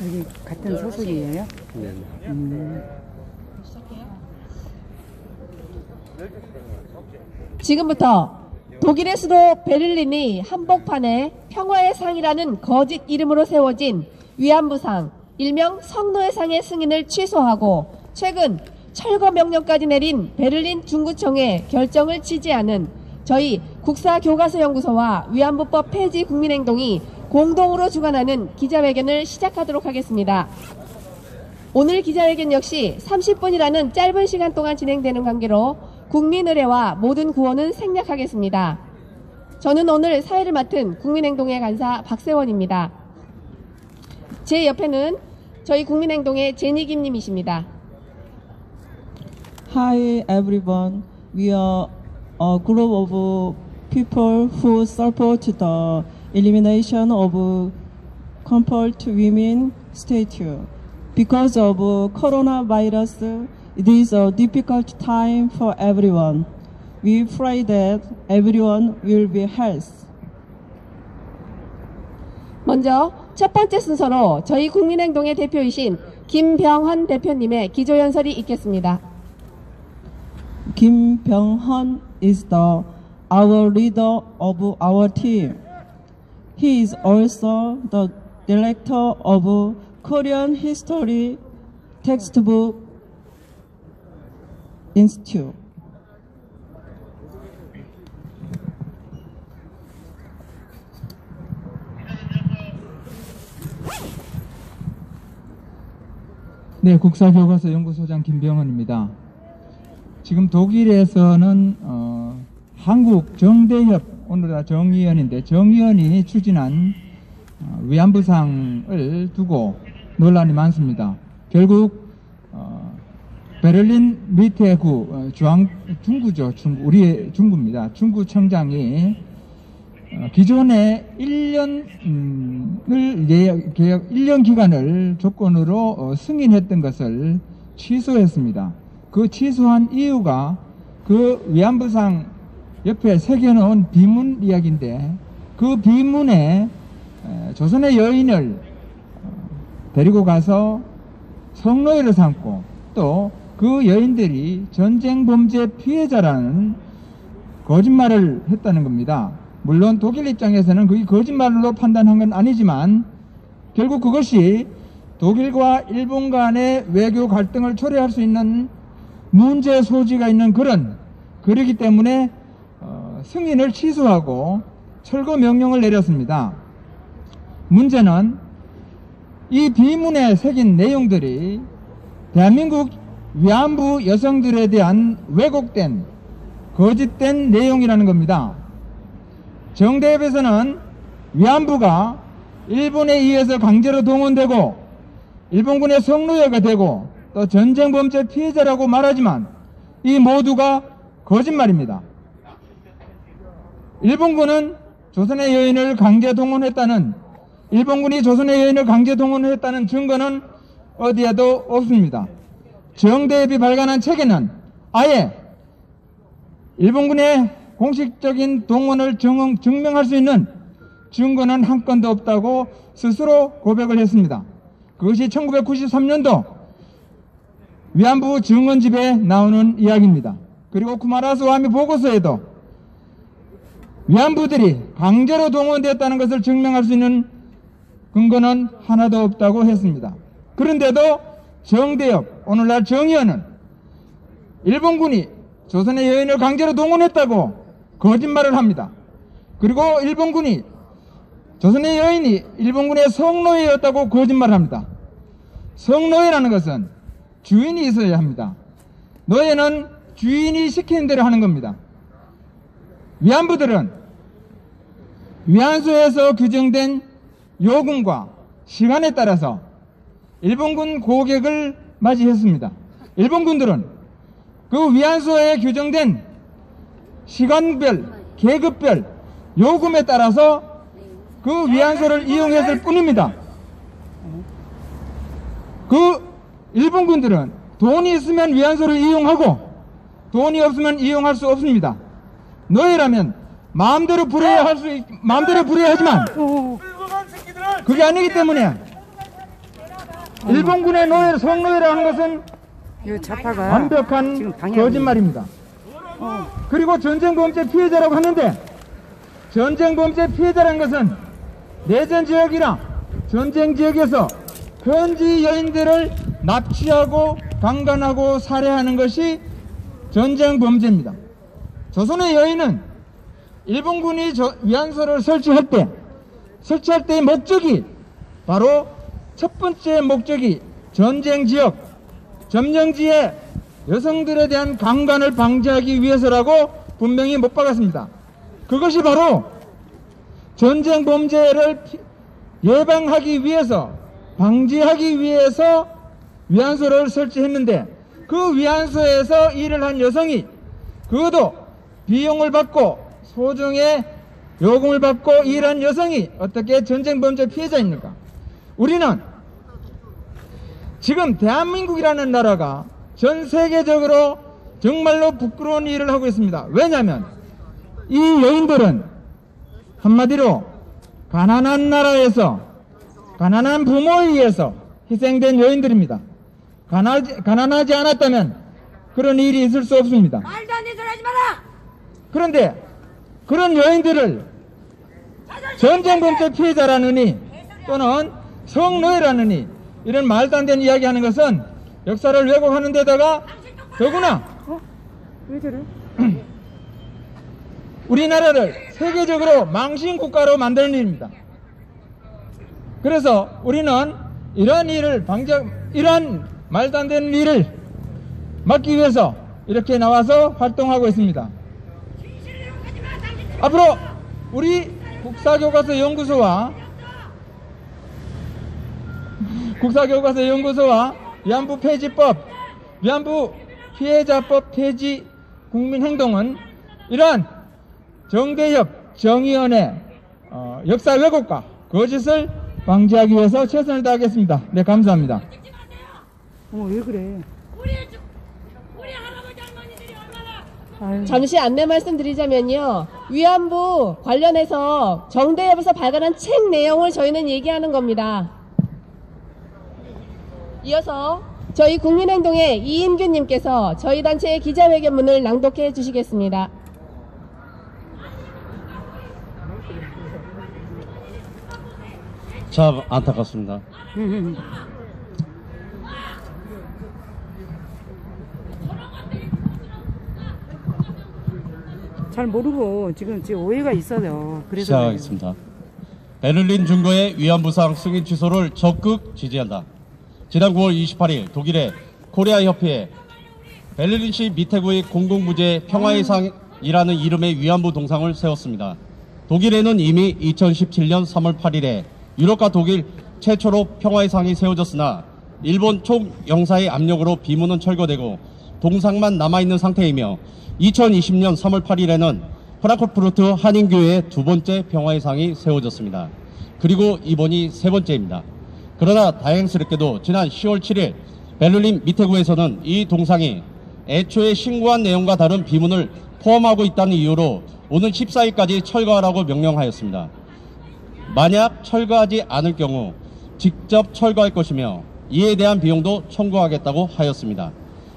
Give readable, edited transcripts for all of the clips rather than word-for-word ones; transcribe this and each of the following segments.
여기 같은 소속이에요? 네. 지금부터 독일의 수도 베를린이 한복판에 평화의 상이라는 거짓 이름으로 세워진 위안부상, 일명 성노예 상의 승인을 취소하고 최근 철거 명령까지 내린 베를린 중구청의 결정을 지지하는 저희 국사교과서연구소와 위안부법 폐지 국민행동이 공동으로 주관하는 기자회견을 시작하도록 하겠습니다. 오늘 기자회견 역시 30분이라는 짧은 시간 동안 진행되는 관계로 국민의례와 모든 구호는 생략하겠습니다. 저는 오늘 사회를 맡은 국민행동의 간사 박세원입니다. 제 옆에는 저희 국민행동의 제니김 님이십니다. Hi everyone, we are a group of people who support the elimination of compelled women statue. Because of coronavirus, it is a difficult time for everyone. We pray that everyone will be healthy. 먼저 첫 번째 순서로 저희 국민행동의 대표이신 김병헌 대표님의 기조연설이 있겠습니다. Kim Byung-hun is our leader of our team. He is also the director of Korean History Textbook Institute. 네, 국사교과서 연구소장 김병헌입니다. 지금 독일에서는 한국 정대협, 오늘날 정의연인데 정의연이 추진한 위안부상을 두고 논란이 많습니다. 결국 베를린 밑에 구 중구죠. 우리의 중구입니다. 중구청장이 기존에 1년 기간을 조건으로 승인했던 것을 취소했습니다. 그 취소한 이유가 그 위안부상 옆에 새겨놓은 비문 이야기인데 그 비문에 조선의 여인을 데리고 가서 성노예를 삼고 또 그 여인들이 전쟁 범죄 피해자라는 거짓말을 했다는 겁니다. 물론 독일 입장에서는 그게 거짓말로 판단한 건 아니지만 결국 그것이 독일과 일본 간의 외교 갈등을 초래할 수 있는 문제 소지가 있는 그러기 때문에 승인을 취소하고 철거 명령을 내렸습니다. 문제는 이 비문에 새긴 내용들이 대한민국 위안부 여성들에 대한 왜곡된 거짓된 내용이라는 겁니다. 정대협에서는 위안부가 일본에 의해서 강제로 동원되고 일본군의 성노예가 되고 또 전쟁범죄 피해자라고 말하지만 이 모두가 거짓말입니다. 일본군은 조선의 여인을 강제 동원했다는 일본군이 조선의 여인을 강제 동원했다는 증거는 어디에도 없습니다. 정대협이 발간한 책에는 아예 일본군의 공식적인 동원을 증명할 수 있는 증거는 한 건도 없다고 스스로 고백을 했습니다. 그것이 1993년도 위안부 증언집에 나오는 이야기입니다. 그리고 쿠마라스와미 보고서에도 위안부들이 강제로 동원되었다는 것을 증명할 수 있는 근거는 하나도 없다고 했습니다. 그런데도 정대협, 오늘날 정의연은 일본군이 조선의 여인을 강제로 동원했다고 거짓말을 합니다. 그리고 일본군이 조선의 여인이 일본군의 성노예였다고 거짓말을 합니다. 성노예라는 것은 주인이 있어야 합니다. 노예는 주인이 시키는 대로 하는 겁니다. 위안부들은 위안소에서 규정된 요금과 시간에 따라서 일본군 고객을 맞이했습니다. 일본군들은 그 위안소에 규정된 시간별, 계급별 요금에 따라서 그 위안소를 이용했을 뿐입니다. 그 일본군들은 돈이 있으면 위안소를 이용하고 돈이 없으면 이용할 수 없습니다. 노예라면 마음대로 부려야 하지만 그게 아니기 때문에 일본군의 노예, 성노예라는 것은 이 좌파가 지금 완벽한 방향이- 거짓말입니다. 그리고 전쟁범죄 피해자라고 하는데, 전쟁범죄 피해자라는 것은 내전 지역이나 전쟁 지역에서 현지 여인들을 납치하고 강간하고 살해하는 것이 전쟁범죄입니다. 조선의 여인은 일본군이 위안소를 설치할 때의 목적이 바로 첫 번째 목적이 전쟁 지역, 점령지의 여성들에 대한 강간을 방지하기 위해서라고 분명히 못 박았습니다. 그것이 바로 전쟁 범죄를 예방하기 위해서, 방지하기 위해서 위안소를 설치했는데, 그 위안소에서 일을 한 여성이 그것도 비용을 받고 소정의 요금을 받고 일한 여성이 어떻게 전쟁 범죄 피해자입니까? 우리는 지금 대한민국이라는 나라가 전 세계적으로 정말로 부끄러운 일을 하고 있습니다. 왜냐하면 이 여인들은 한마디로 가난한 나라에서 가난한 부모에 의해서 희생된 여인들입니다. 가난하지 않았다면 그런 일이 있을 수 없습니다. 말도 안 되는 소리 하지 마라! 그런데 그런 여인들을 전쟁범죄 피해자라느니 또는 성노예라느니 이런 말도 안 되는 이야기 하는 것은 역사를 왜곡하는 데다가 더구나 왜 저래? 우리나라를 세계적으로 망신국가로 만드는 일입니다. 그래서 우리는 이러한 일을 이러한 말도 안 되는 일을 막기 위해서 이렇게 나와서 활동하고 있습니다. 앞으로 우리 국사교과서연구소와 위안부 폐지법, 위안부 피해자법 폐지 국민행동은 이러한 정대협 정의원의 역사 왜곡과 거짓을 방지하기 위해서 최선을 다하겠습니다. 네, 감사합니다. 왜 그래? 우리 할아버지 할머니들이 얼마나 아유, 잠시 안내 말씀드리자면요. 위안부 관련해서 정대협에서 발간한 책 내용을 저희는 얘기하는 겁니다. 이어서 저희 국민행동의 이인규님께서 저희 단체의 기자회견문을 낭독해 주시겠습니다. 참 안타깝습니다. 잘 모르고 지금 오해가 있어요. 그래서 시작하겠습니다. 베를린 증거의 위안부상 승인 취소를 적극 지지한다. 지난 9월 28일 독일의 코리아 협회에 베를린시 미테구의 공공부재 평화의 상이라는 이름의 위안부 동상을 세웠습니다. 독일에는 이미 2017년 3월 8일에 유럽과 독일 최초로 평화의 상이 세워졌으나 일본 총영사의 압력으로 비문은 철거되고 동상만 남아있는 상태이며 2020년 3월 8일에는 프랑크푸르트 한인교회의 두 번째 평화의 상이 세워졌습니다. 그리고 이번이 세 번째입니다. 그러나 다행스럽게도 지난 10월 7일 베를린 미테구에서는 이 동상이 애초에 신고한 내용과 다른 비문을 포함하고 있다는 이유로 오는 14일까지 철거하라고 명령하였습니다. 만약 철거하지 않을 경우 직접 철거할 것이며 이에 대한 비용도 청구하겠다고 하였습니다.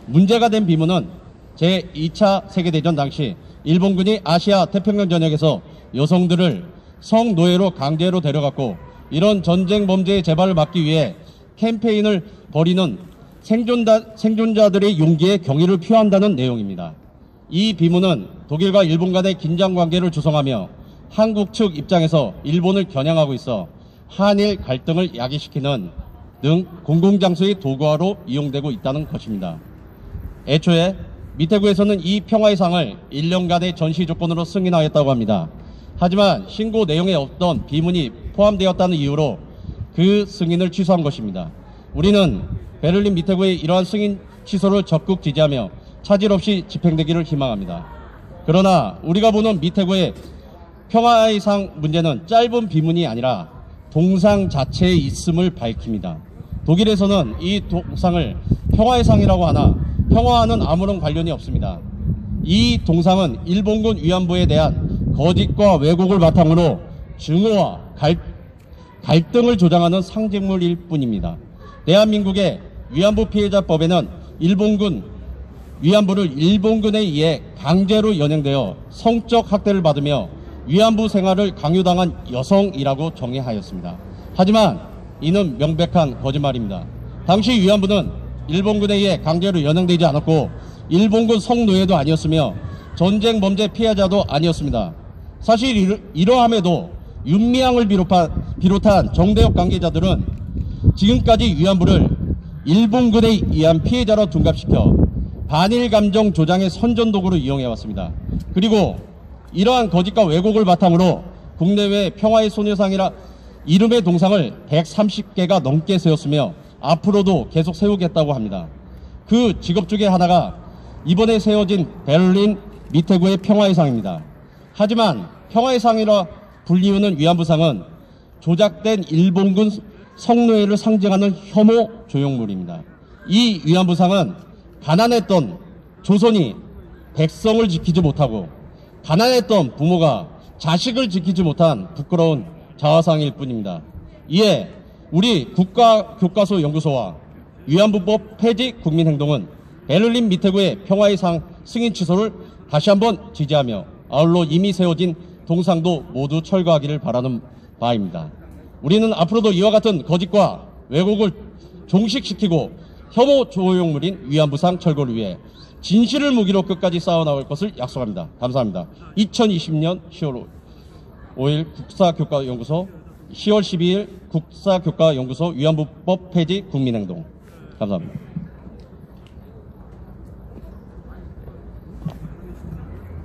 문제가 된 비문은 제2차 세계대전 당시 일본군이 아시아 태평양 전역에서 여성들을 성노예로 강제로 데려갔고 이런 전쟁 범죄의 재발을 막기 위해 캠페인을 벌이는 생존자들의 용기에 경의를 표한다는 내용입니다. 이 비문은 독일과 일본 간의 긴장 관계를 조성하며 한국 측 입장에서 일본을 겨냥하고 있어 한일 갈등을 야기시키는 등 공공장소의 도구화로 이용되고 있다는 것입니다. 애초에 미테구에서는 이 평화의 상을 1년간의 전시 조건으로 승인하였다고 합니다. 하지만 신고 내용에 없던 비문이 포함되었다는 이유로 그 승인을 취소한 것입니다. 우리는 베를린 미테구의 이러한 승인 취소를 적극 지지하며 차질 없이 집행되기를 희망합니다. 그러나 우리가 보는 미테구의 평화의 상 문제는 짧은 비문이 아니라 동상 자체에 있음을 밝힙니다. 독일에서는 이 동상을 평화의 상이라고 하나 평화와는 아무런 관련이 없습니다. 이 동상은 일본군 위안부에 대한 거짓과 왜곡을 바탕으로 증오와 갈등을 조장하는 상징물일 뿐입니다. 대한민국의 위안부 피해자법에는 일본군 위안부를 일본군에 의해 강제로 연행되어 성적 학대를 받으며 위안부 생활을 강요당한 여성이라고 정의하였습니다. 하지만 이는 명백한 거짓말입니다. 당시 위안부는 일본군에 의해 강제로 연행되지 않았고 일본군 성노예도 아니었으며 전쟁 범죄 피해자도 아니었습니다. 사실 이러함에도 윤미향을 비롯한 정대협 관계자들은 지금까지 위안부를 일본군에 의한 피해자로 둔갑시켜 반일 감정 조장의 선전도구로 이용해왔습니다. 그리고 이러한 거짓과 왜곡을 바탕으로 국내외 평화의 소녀상이라 이름의 동상을 130개가 넘게 세웠으며 앞으로도 계속 세우겠다고 합니다. 그 직업 중에 하나가 이번에 세워진 베를린 미테구의 평화의 상입니다. 하지만 평화의 상이라 불리우는 위안부상은 조작된 일본군 성노예를 상징하는 혐오 조형물입니다. 이 위안부상은 가난했던 조선이 백성을 지키지 못하고 가난했던 부모가 자식을 지키지 못한 부끄러운 자화상일 뿐입니다. 이에 우리 국가교과서 연구소와 위안부법 폐지 국민행동은 베를린 미테구의 평화의 상 승인 취소를 다시 한번 지지하며 아울러 이미 세워진 동상도 모두 철거하기를 바라는 바입니다. 우리는 앞으로도 이와 같은 거짓과 왜곡을 종식시키고 혐오 조형물인 위안부상 철거를 위해 진실을 무기로 끝까지 싸워나갈 것을 약속합니다. 감사합니다. 2020년 10월 5일 국사교과연구소, 10월 12일 국사교과연구소 위안부법 폐지 국민행동. 감사합니다.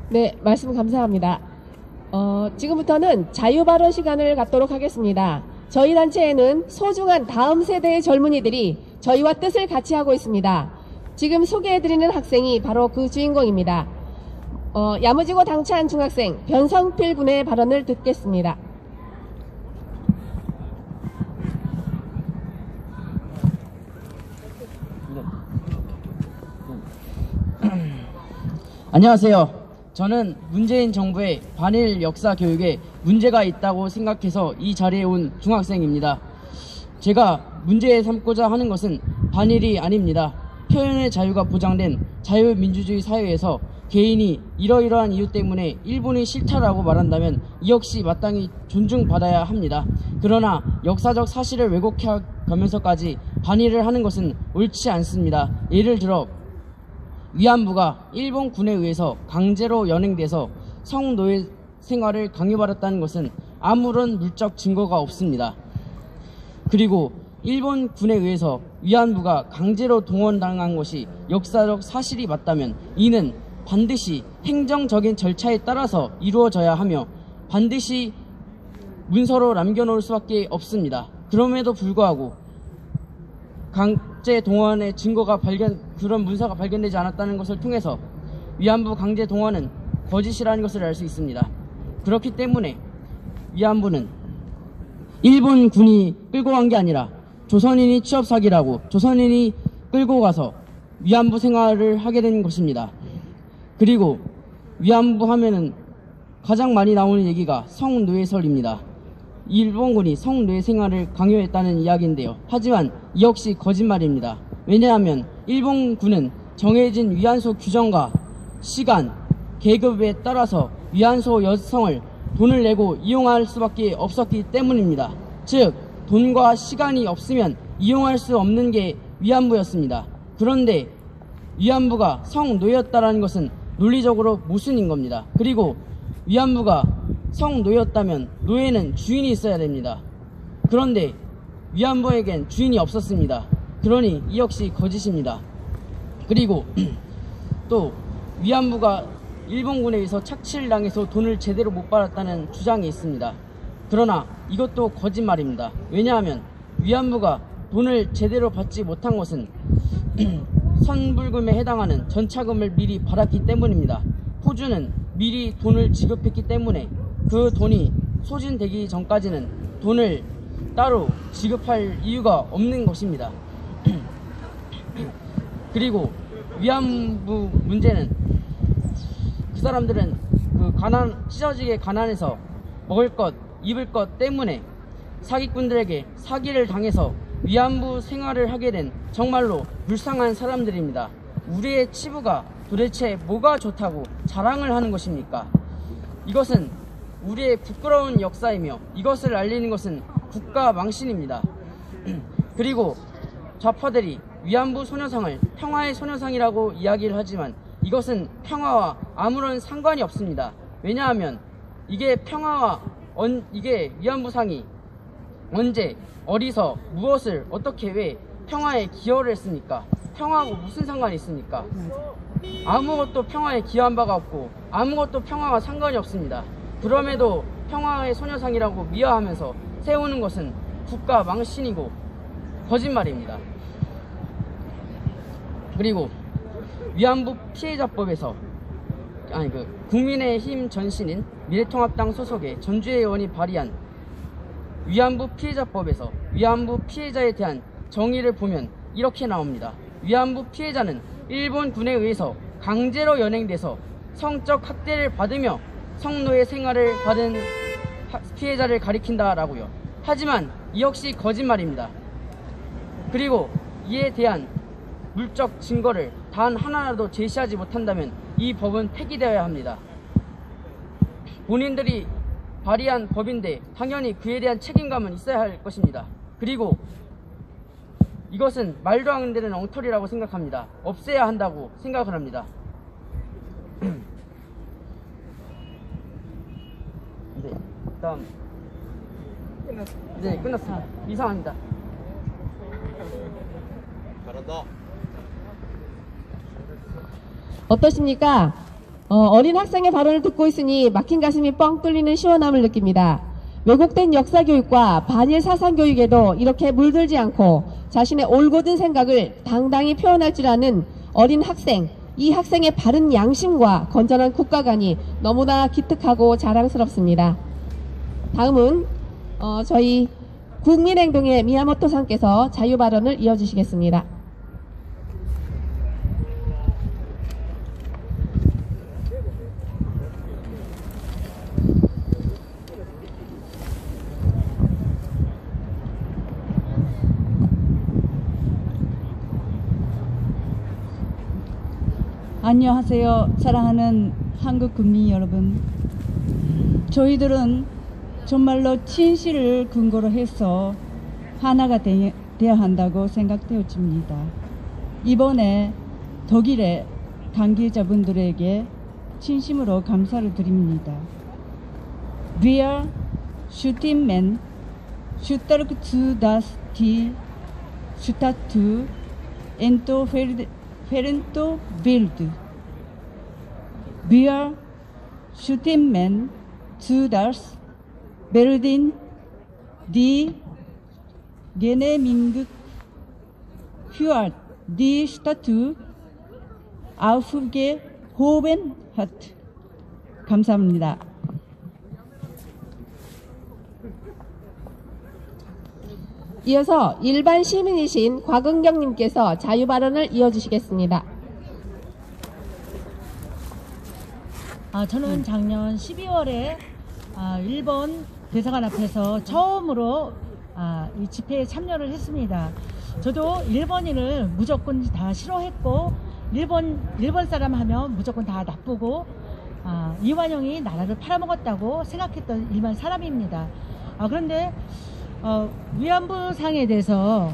네, 말씀 감사합니다. 지금부터는 자유발언 시간을 갖도록 하겠습니다. 저희 단체에는 소중한 다음 세대의 젊은이들이 저희와 뜻을 같이 하고 있습니다. 지금 소개해드리는 학생이 바로 그 주인공입니다. 야무지고 당찬 중학생 변성필 군의 발언을 듣겠습니다. 안녕하세요. 저는 문재인 정부의 반일 역사 교육에 문제가 있다고 생각해서 이 자리에 온 중학생입니다. 제가 문제 삼고자 하는 것은 반일이 아닙니다. 표현의 자유가 보장된 자유민주주의 사회에서 개인이 이러이러한 이유 때문에 일본이 싫다라고 말한다면 이 역시 마땅히 존중받아야 합니다. 그러나 역사적 사실을 왜곡해가면서까지 반일을 하는 것은 옳지 않습니다. 예를 들어 위안부가 일본 군에 의해서 강제로 연행돼서 성노예 생활을 강요받았다는 것은 아무런 물적 증거가 없습니다. 그리고 일본 군에 의해서 위안부가 강제로 동원당한 것이 역사적 사실이 맞다면 이는 반드시 행정적인 절차에 따라서 이루어져야 하며 반드시 문서로 남겨놓을 수밖에 없습니다. 그럼에도 불구하고 강제 동원의 증거가 그런 문서가 발견되지 않았다는 것을 통해서 위안부 강제 동원은 거짓이라는 것을 알 수 있습니다. 그렇기 때문에 위안부는 일본 군이 끌고 간 게 아니라 조선인이 취업 사기라고 조선인이 끌고 가서 위안부 생활을 하게 된 것입니다. 그리고 위안부 하면은 가장 많이 나오는 얘기가 성노예설입니다. 일본군이 성노예 생활을 강요했다는 이야기인데요. 하지만 이 역시 거짓말입니다. 왜냐하면 일본군은 정해진 위안소 규정과 시간, 계급에 따라서 위안소 여성을 돈을 내고 이용할 수밖에 없었기 때문입니다. 즉 돈과 시간이 없으면 이용할 수 없는 게 위안부였습니다. 그런데 위안부가 성노예였다는 것은 논리적으로 모순인 겁니다. 그리고 위안부가 성노예였다면 노예는 주인이 있어야 됩니다. 그런데 위안부에겐 주인이 없었습니다. 그러니 이 역시 거짓입니다. 그리고 또 위안부가 일본군에 의해서 착취를 당해서 돈을 제대로 못 받았다는 주장이 있습니다. 그러나 이것도 거짓말입니다. 왜냐하면 위안부가 돈을 제대로 받지 못한 것은 선불금에 해당하는 전차금을 미리 받았기 때문입니다. 포주는 미리 돈을 지급했기 때문에 그 돈이 소진되기 전까지는 돈을 따로 지급할 이유가 없는 것입니다. 그리고 위안부 문제는 그 사람들은 찢어지게 가난해서 먹을 것, 입을 것 때문에 사기꾼들에게 사기를 당해서 위안부 생활을 하게 된 정말로 불쌍한 사람들입니다. 우리의 치부가 도대체 뭐가 좋다고 자랑을 하는 것입니까? 이것은 우리의 부끄러운 역사이며 이것을 알리는 것은 국가 망신입니다. 그리고 좌파들이 위안부 소녀상을 평화의 소녀상이라고 이야기를 하지만 이것은 평화와 아무런 상관이 없습니다. 왜냐하면 이게 이게 위안부상이 언제 어디서 무엇을 어떻게 왜 평화에 기여를 했습니까? 평화하고 무슨 상관이 있습니까? 아무것도 평화에 기여한 바가 없고 아무것도 평화와 상관이 없습니다. 그럼에도 평화의 소녀상이라고 미화하면서 세우는 것은 국가 망신이고 거짓말입니다. 그리고 위안부 피해자법에서 국민의힘 전신인 미래통합당 소속의 전주의 의원이 발의한 위안부 피해자법에서 위안부 피해자에 대한 정의를 보면 이렇게 나옵니다. 위안부 피해자는 일본군에 의해서 강제로 연행돼서 성적 학대를 받으며 성노예 생활을 받은 피해자를 가리킨다라고요. 하지만 이 역시 거짓말입니다. 그리고 이에 대한 물적 증거를 단 하나라도 제시하지 못한다면 이 법은 폐기되어야 합니다. 본인들이 발의한 법인데 당연히 그에 대한 책임감은 있어야 할 것입니다. 그리고 이것은 말도 안 되는 엉터리라고 생각합니다. 없애야 한다고 생각을 합니다. 네, 다음. 네, 끝났습니다. 이상합니다. 잘한다. 어떠십니까? 어린 학생의 발언을 듣고 있으니 막힌 가슴이 뻥 뚫리는 시원함을 느낍니다. 왜곡된 역사교육과 반일 사상교육에도 이렇게 물들지 않고 자신의 올곧은 생각을 당당히 표현할 줄 아는 어린 학생, 이 학생의 바른 양심과 건전한 국가관이 너무나 기특하고 자랑스럽습니다. 다음은 저희 국민행동의 미야모토 상께서 자유발언을 이어주시겠습니다. 안녕하세요. 사랑하는 한국 국민 여러분. 저희들은 정말로 진실을 근거로 해서 하나가 되어야 한다고 생각되어집니다. 이번에 독일의 관계자분들에게 진심으로 감사를 드립니다. Wir stimmen stark zu, dass die Statue entfernt wird. Wir stimmen zu, dass Berlin die Genehmigung für die Statue aufgehoben hat. 감사합니다. 이어서 일반 시민이신 곽은경님께서 자유발언을 이어주시겠습니다. 저는 작년 12월에 일본 대사관 앞에서 처음으로 이 집회에 참여를 했습니다. 저도 일본인을 무조건 다 싫어했고 일본 사람 하면 무조건 다 나쁘고 이완용이 나라를 팔아먹었다고 생각했던 일반 사람입니다. 그런데 위안부상에 대해서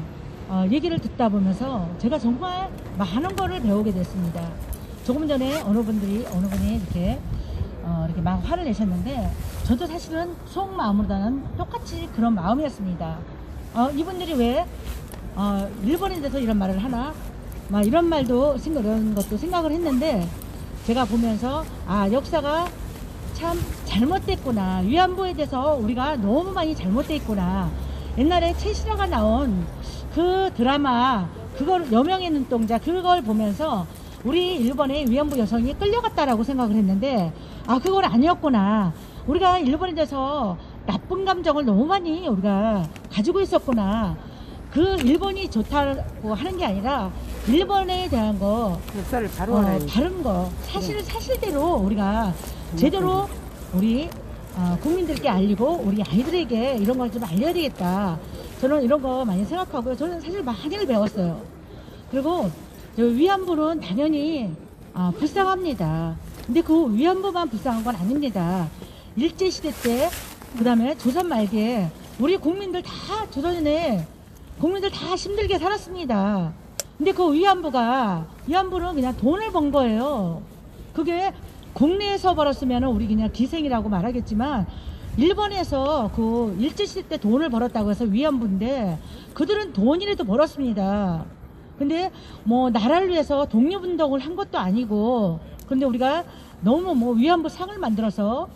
얘기를 듣다 보면서 제가 정말 많은 거를 배우게 됐습니다. 조금 전에 어느 분이 이렇게 막 화를 내셨는데 저도 사실은 속마음으로는 똑같이 그런 마음이었습니다. 이분들이 왜 일본에 대해서 이런 말을 하나 막 이런 말도 이런 것도 생각을 했는데 제가 보면서 역사가 참 잘못됐구나. 위안부에 대해서 우리가 너무 많이 잘못돼 있구나. 옛날에 최신화가 나온 그 드라마 그걸 여명의 눈동자 그걸 보면서 우리 일본의 위안부 여성이 끌려갔다라고 생각을 했는데 그건 아니었구나. 우리가 일본에 대해서 나쁜 감정을 너무 많이 우리가 가지고 있었구나. 그 일본이 좋다고 하는 게 아니라 일본에 대한 거 역사를 바로 알아야 다른 거 사실을 사실대로 우리가 제대로 우리 국민들께 알리고 우리 아이들에게 이런 걸 좀 알려야 되겠다. 저는 이런 거 많이 생각하고요. 저는 사실 많이를 배웠어요. 그리고 저 위안부는 당연히 불쌍합니다. 근데 그 위안부만 불쌍한 건 아닙니다. 일제시대 때, 그 다음에 조선 말기에 우리 국민들 다, 조선인의 국민들 다 힘들게 살았습니다. 근데 그 위안부는 그냥 돈을 번 거예요. 그게 국내에서 벌었으면 우리 그냥 기생이라고 말하겠지만, 일본에서 그 일제시대 때 돈을 벌었다고 해서 위안부인데, 그들은 돈이라도 벌었습니다. 근데 뭐 나라를 위해서 독립운동을 한 것도 아니고, 근데 우리가 너무 뭐 위안부 상을 만들어서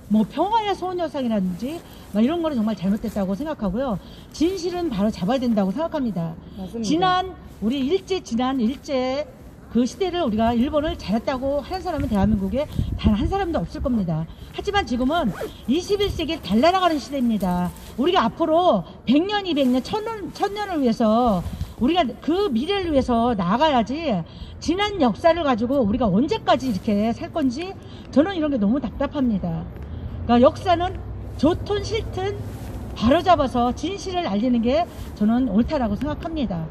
뭐 평화의 소녀상이라든지 막 이런 거는 정말 잘못됐다고 생각하고요. 진실은 바로 잡아야 된다고 생각합니다. 맞습니다. 우리 일제 그 시대를 우리가 일본을 잘했다고 하는 사람은 대한민국에 단 한 사람도 없을 겁니다. 하지만 지금은 21세기 달려나가는 시대입니다. 우리가 앞으로 100년, 200년, 1000년을 위해서 우리가 그 미래를 위해서 나아가야지, 지난 역사를 가지고 우리가 언제까지 이렇게 살 건지 저는 이런 게 너무 답답합니다. 그러니까 역사는 좋든 싫든 바로잡아서 진실을 알리는 게 저는 옳다라고 생각합니다.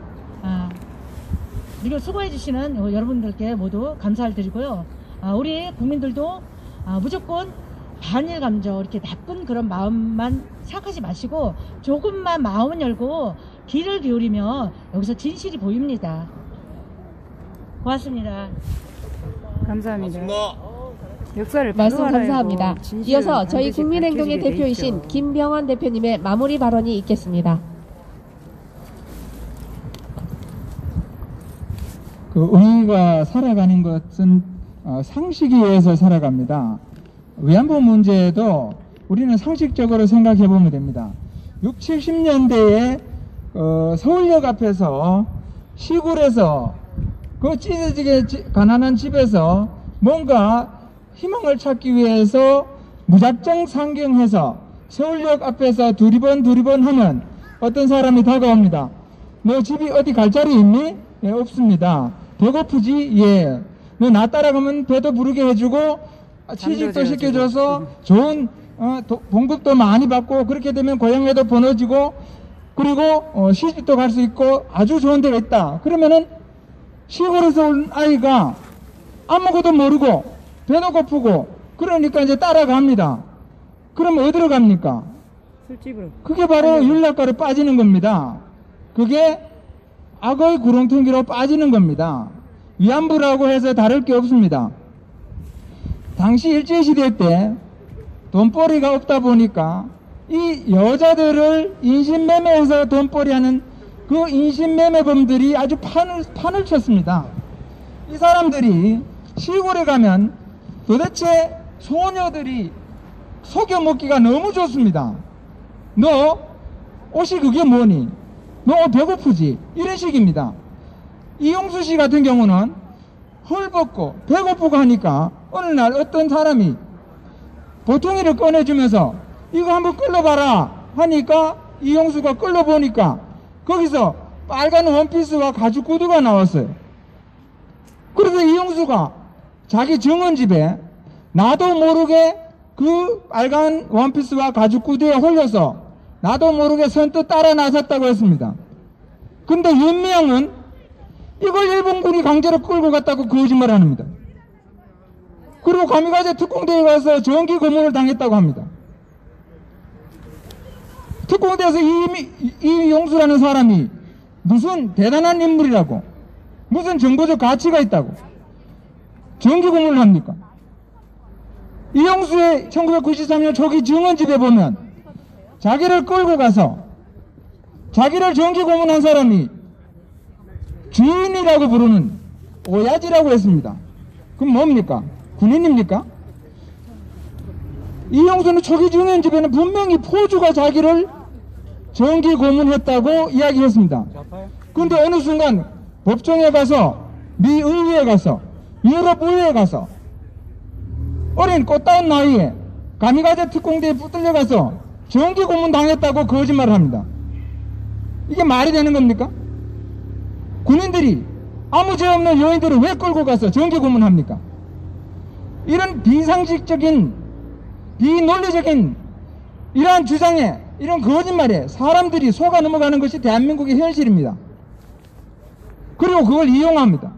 그리고 수고해 주시는 여러분들께 모두 감사를 드리고요. 우리 국민들도 무조건 반일 감정, 이렇게 나쁜 그런 마음만 생각하지 마시고 조금만 마음을 열고 귀를 기울이면 여기서 진실이 보입니다. 고맙습니다. 감사합니다. 역사를 말씀 바로 알아야 감사합니다. 하고 진실을 이어서 저희 반드시 국민행동의 밝혀지게 돼 대표이신 있죠. 김병환 대표님의 마무리 발언이 있겠습니다. 그 우리가 살아가는 것은 상식에 의해서 살아갑니다. 위안부 문제도 우리는 상식적으로 생각해 보면 됩니다. 60, 70년대에 서울역 앞에서 시골에서 그 찢어지게 가난한 집에서 뭔가 희망을 찾기 위해서 무작정 상경해서 서울역 앞에서 두리번 하면 어떤 사람이 다가옵니다. 너 집이 어디 갈 자리 있니? 예, 없습니다. 배고프지? 예. 너 나 따라가면 배도 부르게 해주고 취직도 시켜줘서 좋은 봉급도 많이 받고, 그렇게 되면 고향에도 번어지고, 그리고 시집도 갈 수 있고 아주 좋은 데가 있다. 그러면은 시골에서 온 아이가 아무것도 모르고 배도 고프고 그러니까 이제 따라갑니다. 그럼 어디로 갑니까? 술집으로. 그게 바로 윤락가로 빠지는 겁니다. 그게 악의 구렁텅이로 빠지는 겁니다. 위안부라고 해서 다를 게 없습니다. 당시 일제시대 때 돈벌이가 없다 보니까 이 여자들을 인신매매해서 돈벌이하는 그 인신매매범들이 아주 판을 쳤습니다. 이 사람들이 시골에 가면 도대체 소녀들이 속여 먹기가 너무 좋습니다. 너 옷이 그게 뭐니? 너 배고프지? 이런 식입니다. 이용수 씨 같은 경우는 헐벗고 배고프고 하니까 어느 날 어떤 사람이 보통이를 꺼내주면서 이거 한번 끌어봐라 하니까 이용수가 끌어보니까 거기서 빨간 원피스와 가죽 구두가 나왔어요. 그래서 이용수가 자기 정원집에 나도 모르게 그 빨간 원피스와 가죽 구두에 홀려서 나도 모르게 선뜻 따라 나섰다고 했습니다. 근데 윤미향은 이걸 일본군이 강제로 끌고 갔다고 거짓말 합니다. 그리고 가미가제 특공대에 가서 정기 고문을 당했다고 합니다. 특공대에서 이용수라는 사람이 무슨 대단한 인물이라고, 무슨 정보적 가치가 있다고 정기 고문을 합니까? 이용수의 1993년 초기 증언집에 보면 자기를 끌고 가서 자기를 정기 고문한 사람이 주인이라고 부르는 오야지라고 했습니다. 그럼 뭡니까? 군인입니까? 이용수는 초기 증언집에는 분명히 포주가 자기를 정기 고문했다고 이야기했습니다. 그런데 어느 순간 법정에 가서, 미 의회에 가서, 유럽 의회에 가서 어린 꽃다운 나이에 가미가제 특공대에 붙들려 가서 정기 고문 당했다고 거짓말을 합니다. 이게 말이 되는 겁니까? 군인들이 아무 죄 없는 여인들을 왜 끌고 가서 정기 고문합니까? 이런 비상식적인, 비논리적인 이러한 주장에 이런 거짓말에 사람들이 속아 넘어가는 것이 대한민국의 현실입니다. 그리고 그걸 이용합니다.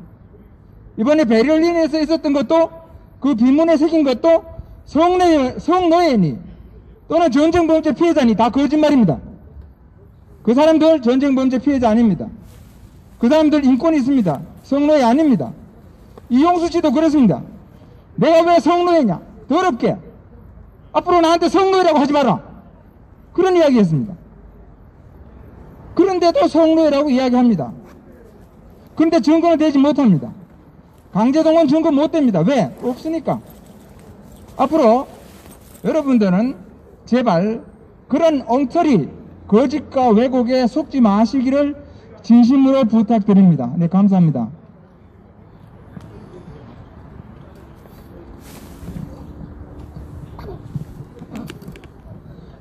이번에 베를린에서 있었던 것도 그 비문에 새긴 것도 성노예니 또는 전쟁범죄 피해자니 다 거짓말입니다. 그 사람들 전쟁범죄 피해자 아닙니다. 그 사람들 인권이 있습니다. 성노예 아닙니다. 이용수 씨도 그렇습니다. 내가 왜 성노예냐? 더럽게 앞으로 나한테 성노예라고 하지 마라. 그런 이야기 했습니다. 그런데도 성노예라고 이야기합니다. 그런데 증거는 되지 못합니다. 강제동원 증거 못 됩니다. 왜? 없으니까. 앞으로 여러분들은 제발 그런 엉터리 거짓과 왜곡에 속지 마시기를 진심으로 부탁드립니다. 네, 감사합니다.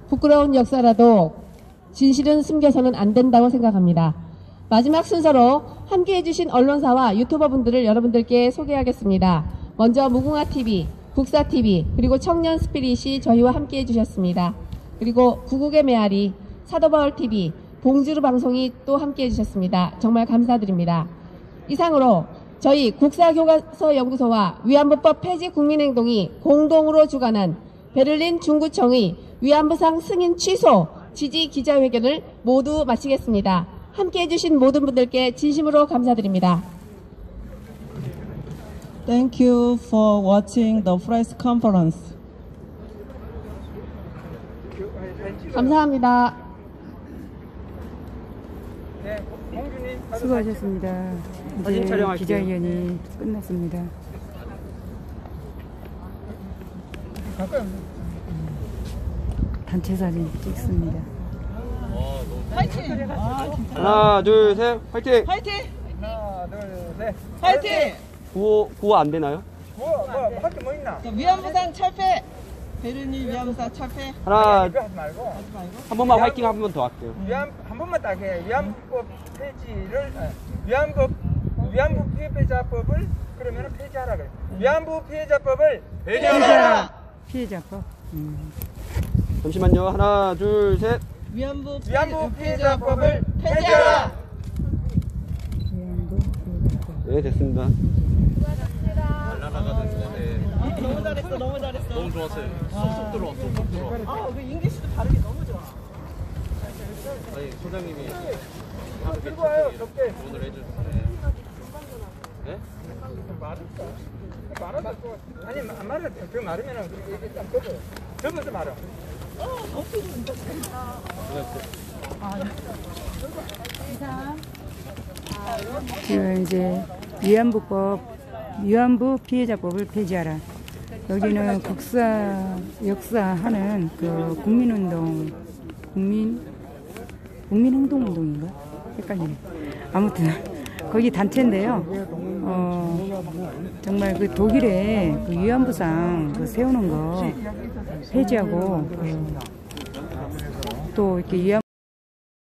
부끄러운 역사라도 진실은 숨겨서는 안 된다고 생각합니다. 마지막 순서로 함께해 주신 언론사와 유튜버 분들을 여러분들께 소개하겠습니다. 먼저 무궁화TV, 북사TV, 그리고 청년 스피릿이 저희와 함께해 주셨습니다. 그리고 구국의 메아리, 사도바울TV, 봉주르 방송이 또 함께해 주셨습니다. 정말 감사드립니다. 이상으로 저희 국사교과서연구소와 위안부법 폐지 국민행동이 공동으로 주관한 베를린 중구청의 위안부상 승인 취소 지지 기자회견을 모두 마치겠습니다. 함께해 주신 모든 분들께 진심으로 감사드립니다. Thank you for watching the press conference. 감사합니다. 수고하셨습니다. 이제 기자회견이 끝났습니다. 단체 사진 찍습니다. 하나, 둘, 셋, 화이팅! 화이팅! 하나, 둘, 셋. 화이팅! 구호 안 되나요? 할게 뭐 있나? 위안부상 철폐. 베를린 위안부상 철폐. 하나, 하지 말고. 한 번만 화이팅 한 번 더 할게요. 한 번만 딱 해. 위안부법 폐지를 위안부 피해자법을 그러면 폐지하라 그래. 위안부 피해자법을 폐지하라. 피해자법. 잠시만요. 하나, 둘, 셋. 위안부 피해자법을 폐지하라. 네, 됐습니다. 너무 잘했어. 너무 잘했어. 너무 좋았어요. 쏙쏙 들어와, 쏙쏙 들어와. 그 잉글리시도 발음이 너무 좋아. 아니, 소장님이 들고 와요, 적게. 오늘 해주세요. 네? 말아도 아니, 안 말아도 돼. 그 말으면 이게 딱 접어요. 접어서 말아. 지금 이제 위안부 피해자법을 폐지하라. 여기는 역사하는 그 국민행동운동인가? 헷갈리네. 아무튼 거기 단체인데요. 정말 그 독일에 그 위안부상 그 세우는 거 폐지하고 또 이렇게